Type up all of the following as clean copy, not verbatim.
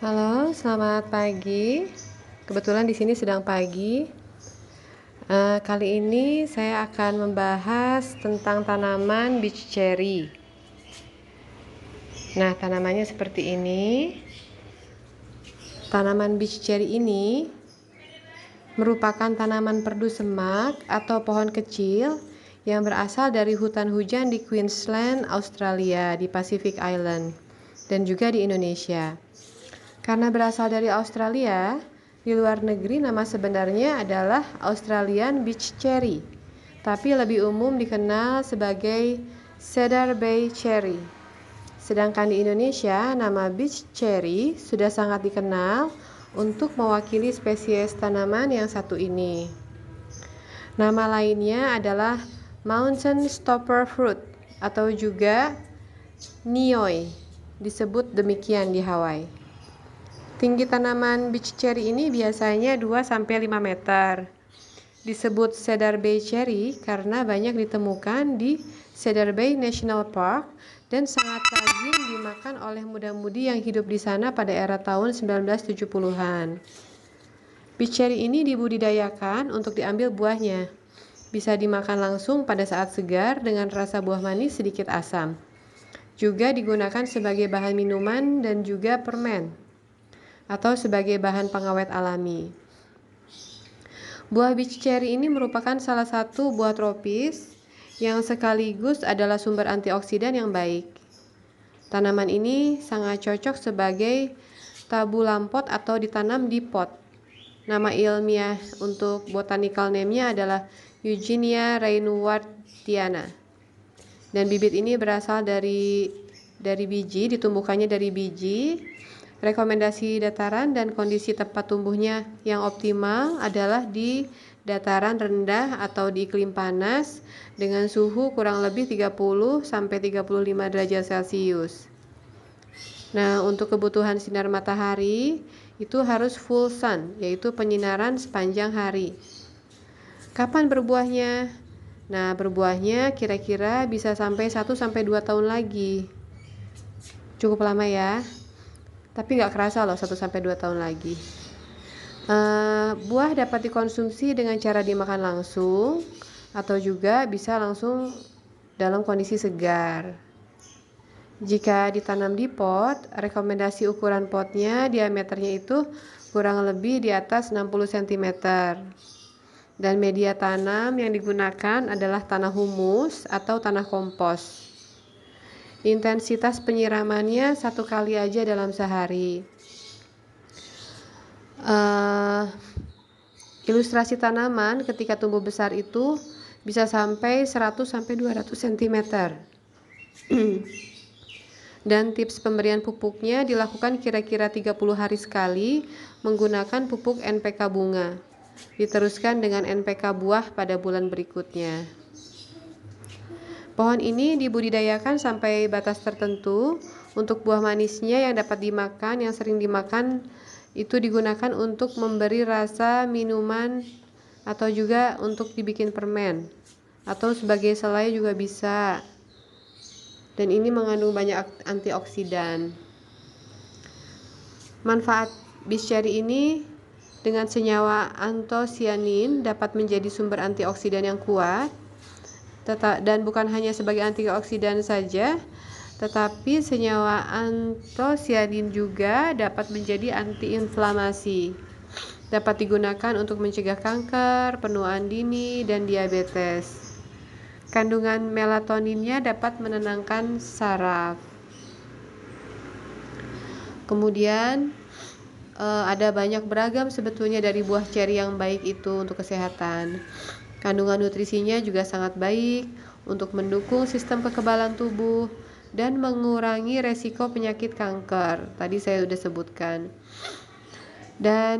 Halo, selamat pagi. Kebetulan di sini sedang pagi. Kali ini saya akan membahas tentang tanaman beach cherry. Nah, tanamannya seperti ini. Tanaman beach cherry ini merupakan tanaman perdu semak atau pohon kecil yang berasal dari hutan hujan di Queensland, Australia, di Pacific Island, dan juga di Indonesia. Karena berasal dari Australia, di luar negeri nama sebenarnya adalah Australian beach cherry, tapi lebih umum dikenal sebagai Cedar Bay cherry. Sedangkan di Indonesia, nama beach cherry sudah sangat dikenal untuk mewakili spesies tanaman yang satu ini. Nama lainnya adalah mountain stopper fruit atau juga nioi, disebut demikian di Hawaii. Tinggi tanaman beach cherry ini biasanya 2-5 meter. Disebut Cedar Bay cherry karena banyak ditemukan di Cedar Bay National Park dan sangat lazim dimakan oleh muda-mudi yang hidup di sana pada era tahun 1970-an. Beach cherry ini dibudidayakan untuk diambil buahnya. Bisa dimakan langsung pada saat segar dengan rasa buah manis sedikit asam. Juga digunakan sebagai bahan minuman dan juga permen atau sebagai bahan pengawet alami. Buah beach cherry ini merupakan salah satu buah tropis yang sekaligus adalah sumber antioksidan yang baik. Tanaman ini sangat cocok sebagai tabu lampot atau ditanam di pot. Nama ilmiah untuk botanical name-nya adalah Eugenia reinwardtiana. Dan bibit ini berasal dari biji, ditumbuhkannya dari biji. Rekomendasi dataran dan kondisi tempat tumbuhnya yang optimal adalah di dataran rendah atau di iklim panas dengan suhu kurang lebih 30-35 derajat Celcius. Nah, untuk kebutuhan sinar matahari itu harus full sun, yaitu penyinaran sepanjang hari. Kapan berbuahnya? Nah, berbuahnya kira-kira bisa sampai 1-2 tahun lagi. Cukup lama ya. Tapi nggak kerasa loh 1-2 tahun lagi. Buah dapat dikonsumsi dengan cara dimakan langsung atau juga bisa langsung dalam kondisi segar. Jika ditanam di pot, rekomendasi ukuran potnya diameternya itu kurang lebih di atas 60 cm. Dan media tanam yang digunakan adalah tanah humus atau tanah kompos. Intensitas penyiramannya 1 kali aja dalam sehari. Ilustrasi tanaman ketika tumbuh besar itu bisa sampai 100-200 cm. Dan tips pemberian pupuknya dilakukan kira-kira 30 hari sekali menggunakan pupuk NPK bunga. Diteruskan dengan NPK buah pada bulan berikutnya. Pohon ini dibudidayakan sampai batas tertentu. Untuk buah manisnya yang dapat dimakan, yang sering dimakan itu digunakan untuk memberi rasa minuman atau juga untuk dibikin permen atau sebagai selai juga bisa. Dan ini mengandung banyak antioksidan. Manfaat beach cherry ini dengan senyawa antosianin dapat menjadi sumber antioksidan yang kuat. Dan bukan hanya sebagai antioksidan saja, tetapi senyawa antosianin juga dapat menjadi antiinflamasi. Dapat digunakan untuk mencegah kanker, penuaan dini, dan diabetes. Kandungan melatoninnya dapat menenangkan saraf. Kemudian ada banyak beragam sebetulnya dari buah cherry yang baik itu untuk kesehatan. Kandungan nutrisinya juga sangat baik untuk mendukung sistem kekebalan tubuh dan mengurangi resiko penyakit kanker. Tadi saya sudah sebutkan. Dan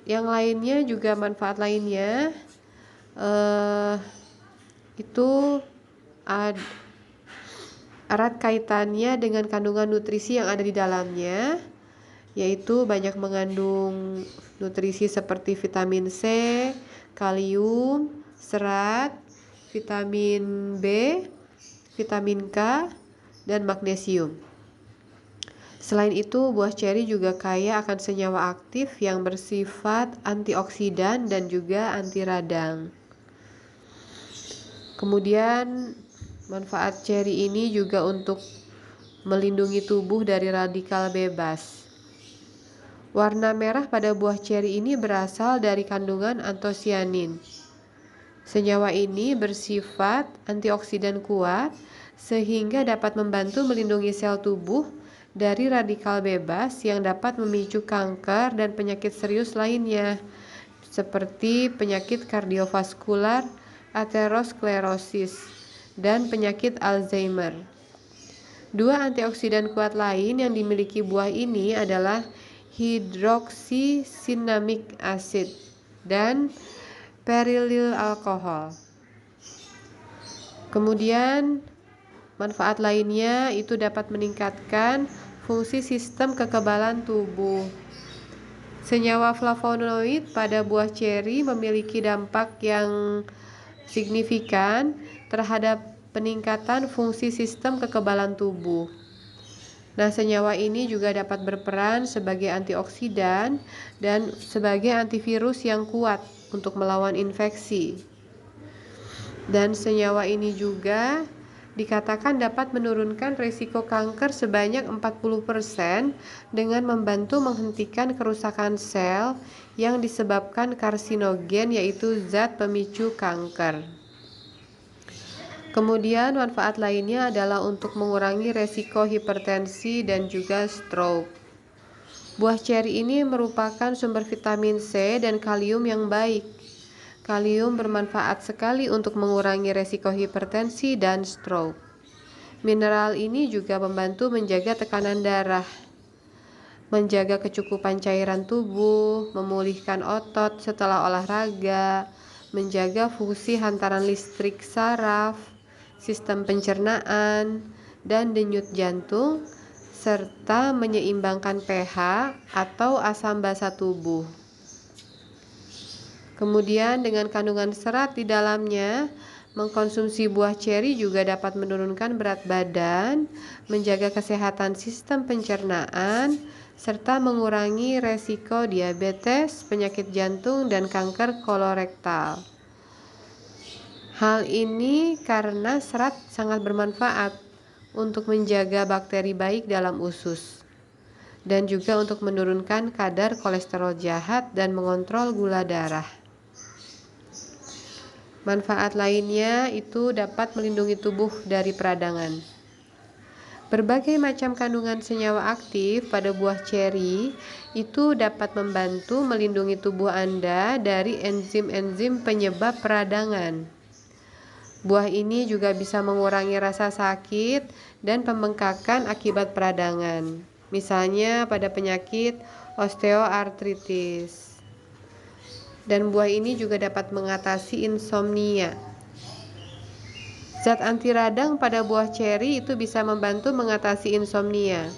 yang lainnya juga manfaat lainnya itu erat kaitannya dengan kandungan nutrisi yang ada di dalamnya, yaitu banyak mengandung nutrisi seperti vitamin C, kalium, serat, vitamin B, vitamin K, dan magnesium. Selain itu, buah ceri juga kaya akan senyawa aktif yang bersifat antioksidan dan juga anti radang. Kemudian, manfaat ceri ini juga untuk melindungi tubuh dari radikal bebas. Warna merah pada buah ceri ini berasal dari kandungan antosianin. Senyawa ini bersifat antioksidan kuat sehingga dapat membantu melindungi sel tubuh dari radikal bebas yang dapat memicu kanker dan penyakit serius lainnya seperti penyakit kardiovaskular, aterosklerosis, dan penyakit Alzheimer. Dua antioksidan kuat lain yang dimiliki buah ini adalah hidroksisinamik acid dan perylyl alkohol. Kemudian manfaat lainnya itu dapat meningkatkan fungsi sistem kekebalan tubuh. Senyawa flavonoid pada buah ceri memiliki dampak yang signifikan terhadap peningkatan fungsi sistem kekebalan tubuh. Nah, senyawa ini juga dapat berperan sebagai antioksidan dan sebagai antivirus yang kuat untuk melawan infeksi. Dan senyawa ini juga dikatakan dapat menurunkan risiko kanker sebanyak 40% dengan membantu menghentikan kerusakan sel yang disebabkan karsinogen, yaitu zat pemicu kanker. Kemudian manfaat lainnya adalah untuk mengurangi risiko hipertensi dan juga stroke. Buah ceri ini merupakan sumber vitamin C dan kalium yang baik. Kalium bermanfaat sekali untuk mengurangi risiko hipertensi dan stroke. Mineral ini juga membantu menjaga tekanan darah, menjaga kecukupan cairan tubuh, memulihkan otot setelah olahraga, menjaga fungsi hantaran listrik saraf, sistem pencernaan, dan denyut jantung, serta menyeimbangkan pH atau asam basa tubuh. Kemudian dengan kandungan serat di dalamnya, mengkonsumsi buah ceri juga dapat menurunkan berat badan, menjaga kesehatan sistem pencernaan, serta mengurangi resiko diabetes, penyakit jantung, dan kanker kolorektal. Hal ini karena serat sangat bermanfaat untuk menjaga bakteri baik dalam usus, dan juga untuk menurunkan kadar kolesterol jahat dan mengontrol gula darah. Manfaat lainnya itu dapat melindungi tubuh dari peradangan. Berbagai macam kandungan senyawa aktif pada buah ceri itu dapat membantu melindungi tubuh Anda dari enzim-enzim penyebab peradangan. Buah ini juga bisa mengurangi rasa sakit dan pembengkakan akibat peradangan, misalnya pada penyakit osteoartritis. Dan buah ini juga dapat mengatasi insomnia. Zat anti radang pada buah ceri itu bisa membantu mengatasi insomnia.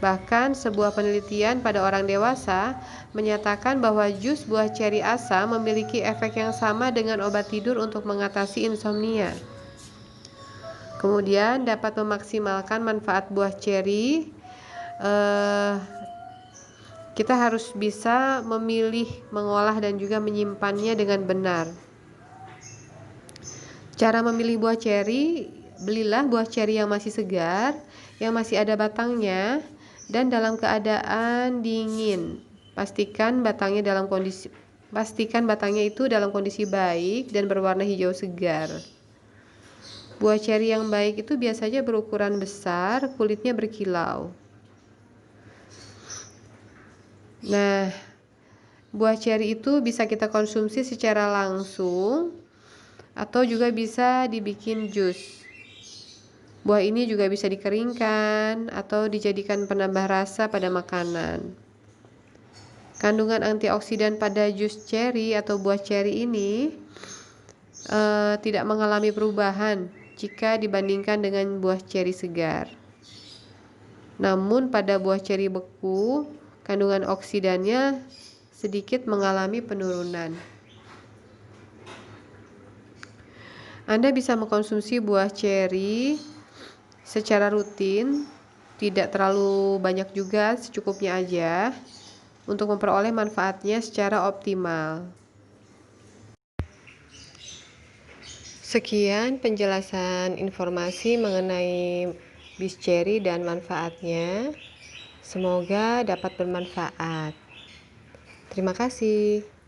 Bahkan sebuah penelitian pada orang dewasa menyatakan bahwa jus buah ceri asam memiliki efek yang sama dengan obat tidur untuk mengatasi insomnia. Kemudian dapat memaksimalkan manfaat buah ceri. Kita harus bisa memilih, mengolah, dan juga menyimpannya dengan benar. Cara memilih buah ceri, belilah buah ceri yang masih segar, yang masih ada batangnya, dan dalam keadaan dingin. Pastikan batangnya itu dalam kondisi baik dan berwarna hijau segar. Buah ceri yang baik itu biasanya berukuran besar, kulitnya berkilau. Nah, buah ceri itu bisa kita konsumsi secara langsung atau juga bisa dibikin jus. Buah ini juga bisa dikeringkan atau dijadikan penambah rasa pada makanan. Kandungan antioksidan pada jus ceri atau buah ceri ini tidak mengalami perubahan jika dibandingkan dengan buah ceri segar. Namun pada buah ceri beku, kandungan oksidannya sedikit mengalami penurunan. Anda bisa mengkonsumsi buah ceri secara rutin tidak terlalu banyak juga, secukupnya aja untuk memperoleh manfaatnya secara optimal. Sekian penjelasan informasi mengenai bis cherry dan manfaatnya. Semoga dapat bermanfaat. Terima kasih.